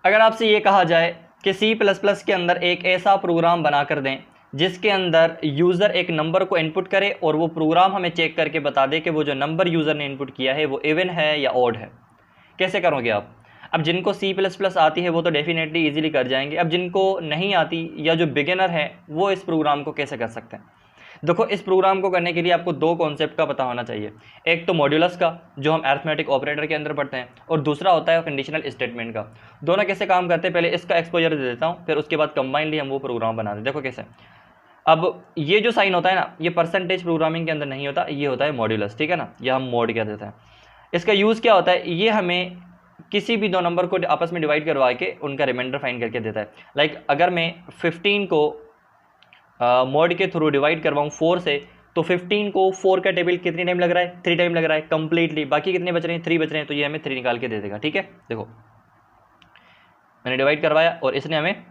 अगर आपसे ये कहा जाए कि C++ के अंदर एक ऐसा प्रोग्राम बना कर दें जिसके अंदर यूज़र एक नंबर को इनपुट करे और वो प्रोग्राम हमें चेक करके बता दे कि वो जो नंबर यूज़र ने इनपुट किया है वो इवन है या ऑड है, कैसे करोगे आप? अब जिनको C++ आती है वो तो डेफिनेटली इजीली कर जाएंगे। अब जिनको नहीं आती या जो बिगिनर है वो इस प्रोग्राम को कैसे कर सकते हैं? देखो, इस प्रोग्राम को करने के लिए आपको दो कॉन्सेप्ट का पता होना चाहिए। एक तो मॉड्यूलस का, जो हम अरिथमेटिक ऑपरेटर के अंदर पढ़ते हैं, और दूसरा होता है कंडीशनल स्टेटमेंट का। दोनों कैसे काम करते हैं, पहले इसका एक्सपोजर दे देता हूँ, फिर उसके बाद कंबाइनली हम वो प्रोग्राम बना दें। देखो कैसे। अब ये जो साइन होता है ना, ये परसेंटेज प्रोग्रामिंग के अंदर नहीं होता, ये होता है मॉड्यूलस, ठीक है ना, या हम मॉड कह देते हैं। इसका यूज़ क्या होता है, ये हमें किसी भी दो नंबर को आपस में डिवाइड करवा के उनका रिमाइंडर फाइंड करके देता है। लाइक अगर मैं 15 को मॉड के थ्रू डिवाइड करवाऊँ 4 से, तो 15 को 4 का टेबल कितनी टाइम लग रहा है, 3 टाइम लग रहा है कंप्लीटली। बाकी कितने बच रहे हैं, 3 बच रहे हैं, तो ये हमें 3 निकाल के दे देगा। ठीक है, देखो मैंने डिवाइड करवाया और इसने हमें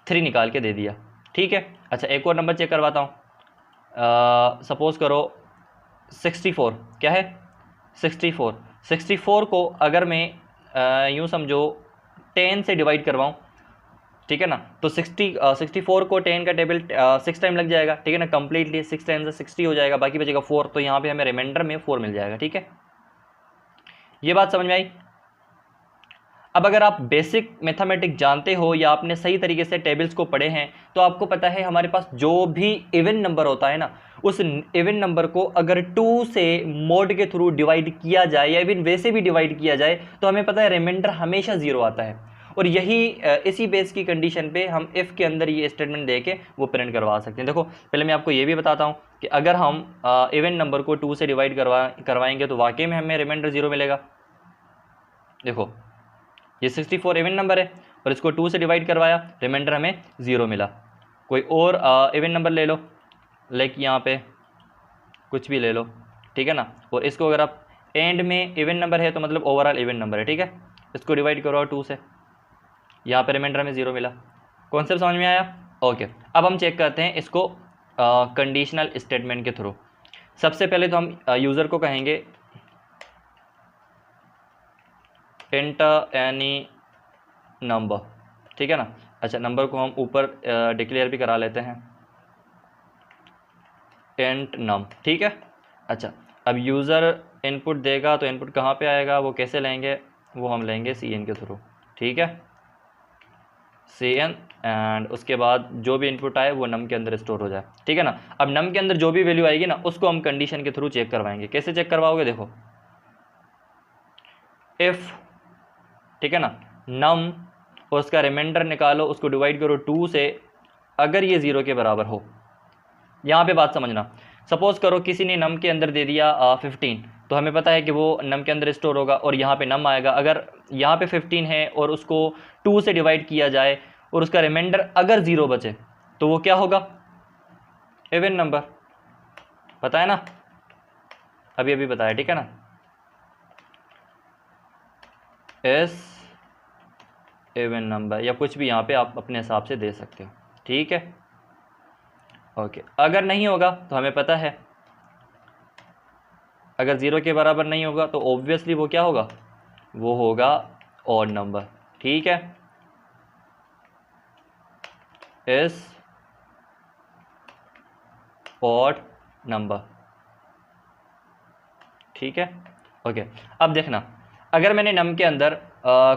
3 निकाल के दे दिया। ठीक है, अच्छा एक और नंबर चेक करवाता हूँ। सपोज करो 64, क्या है 64 को अगर मैं यूँ समझो 10 से डिवाइड करवाऊँ, ठीक है ना, तो 64 को 10 का टेबल 6 टाइम लग जाएगा। ठीक है ना, कंप्लीटली 6 टाइम से 60 हो जाएगा, बाकी बचेगा 4, तो यहाँ पे हमें रिमाइंडर में 4 मिल जाएगा। ठीक है, ये बात समझ में आई? अब अगर आप बेसिक मैथमेटिक्स जानते हो या आपने सही तरीके से टेबल्स को पढ़े हैं, तो आपको पता है हमारे पास जो भी इवन नंबर होता है ना, उस इवन नंबर को अगर 2 से मॉड के थ्रू डिवाइड किया जाए या इवन वैसे भी डिवाइड किया जाए, तो हमें पता है रिमाइंडर हमेशा 0 आता है। और यही इसी बेस की कंडीशन पे हम इफ़ के अंदर ये स्टेटमेंट दे के वो प्रिंट करवा सकते हैं। देखो पहले मैं आपको ये भी बताता हूँ कि अगर हम इवन नंबर को 2 से डिवाइड करवाएंगे तो वाकई में हमें रिमाइंडर 0 मिलेगा। देखो ये 64 इवन नंबर है और इसको 2 से डिवाइड करवाया, रिमाइंडर हमें 0 मिला। कोई और इवन नंबर ले लो, लाइक यहाँ पे कुछ भी ले लो, ठीक है ना, और इसको अगर आप एंड में इवन नंबर है तो मतलब ओवरऑल इवन नंबर है। ठीक है, इसको डिवाइड करो 2 से, यहाँ पे रिमाइंडर हमें 0 मिला। कॉन्सेप्ट समझ में आया? ओके, अब हम चेक करते हैं इसको कंडीशनल स्टेटमेंट के थ्रू। सबसे पहले तो हम यूज़र को कहेंगे एंटर एनी नंबर, ठीक है ना। अच्छा, नंबर को हम ऊपर डिक्लेयर भी करा लेते हैं, टेंट नम, ठीक है। अच्छा, अब यूज़र इनपुट देगा तो इनपुट कहाँ पे आएगा, वो कैसे लेंगे, वो हम लेंगे CN के थ्रू, ठीक है, CN, एंड उसके बाद जो भी इनपुट आए वो नम के अंदर स्टोर हो जाए। ठीक है ना। अब नम के अंदर जो भी वैल्यू आएगी ना, उसको हम कंडीशन के थ्रू चेक करवाएंगे। कैसे चेक करवाओगे, देखो इफ़, ठीक है ना, नम और उसका रिमाइंडर निकालो, उसको डिवाइड करो 2 से, अगर ये 0 के बराबर हो। यहाँ पे बात समझना, सपोज करो किसी ने नम के अंदर दे दिया 15, तो हमें पता है कि वो नम के अंदर स्टोर होगा और यहाँ पे नम आएगा। अगर यहाँ पे 15 है और उसको 2 से डिवाइड किया जाए और उसका रिमाइंडर अगर 0 बचे, तो वो क्या होगा, इवन नंबर। पता है ना, अभी अभी बताया, ठीक है ना, एस इवन नंबर, या कुछ भी यहाँ पे आप अपने हिसाब से दे सकते हो। ठीक है, ओके। अगर नहीं होगा तो हमें पता है अगर 0 के बराबर नहीं होगा तो ऑब्वियसली वो क्या होगा, वो होगा ऑड नंबर। ठीक है, इस ऑड नंबर, ठीक है, ओके। अब देखना, अगर मैंने नम के अंदर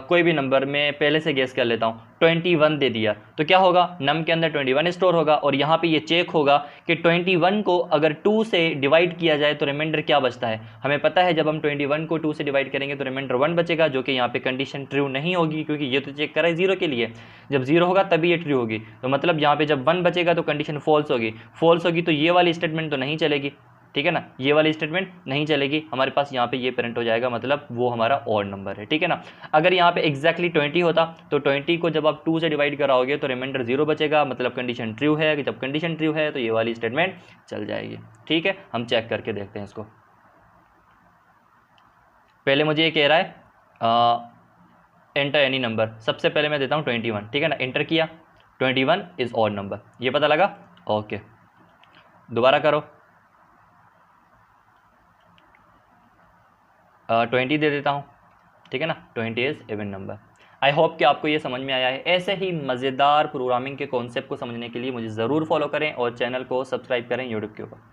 कोई भी नंबर में पहले से गेस कर लेता हूँ 21 दे दिया, तो क्या होगा, नम के अंदर 21 स्टोर होगा और यहाँ पे ये चेक होगा कि 21 को अगर 2 से डिवाइड किया जाए तो रिमाइंडर क्या बचता है। हमें पता है जब हम 21 को 2 से डिवाइड करेंगे तो रिमाइंडर 1 बचेगा, जो कि यहाँ पे कंडीशन ट्रू नहीं होगी, क्योंकि ये तो चेक करा है 0 के लिए। जब 0 होगा तभी ये ट्रू होगी, तो मतलब यहाँ पे जब 1 बचेगा तो कंडीशन फॉल्स होगी। फॉल्स होगी तो ये वाली स्टेटमेंट तो नहीं चलेगी, ठीक है ना, ये वाली स्टेटमेंट नहीं चलेगी, हमारे पास यहाँ पे ये प्रिंट हो जाएगा, मतलब वो हमारा ऑड नंबर है। ठीक है ना। अगर यहाँ पे एग्जैक्टली 20 होता तो 20 को जब आप 2 से डिवाइड कराओगे तो रिमाइंडर 0 बचेगा, मतलब कंडीशन ट्रू है। कि जब कंडीशन ट्रू है तो ये वाली स्टेटमेंट चल जाएगी। ठीक है, हम चेक करके देखते हैं इसको। पहले मुझे ये कह रहा है एंटर एनी नंबर, सबसे पहले मैं देता हूँ 21, ठीक है ना, एंटर किया, 21 इज ऑड नंबर, ये पता लगा। ओके, दोबारा करो, 20 दे देता हूँ, ठीक है ना, 20 is even number. I hope कि आपको ये समझ में आया है। ऐसे ही मज़ेदार प्रोग्रामिंग के कॉन्सेप्ट को समझने के लिए मुझे ज़रूर फॉलो करें और चैनल को सब्सक्राइब करें यूट्यूब के ऊपर।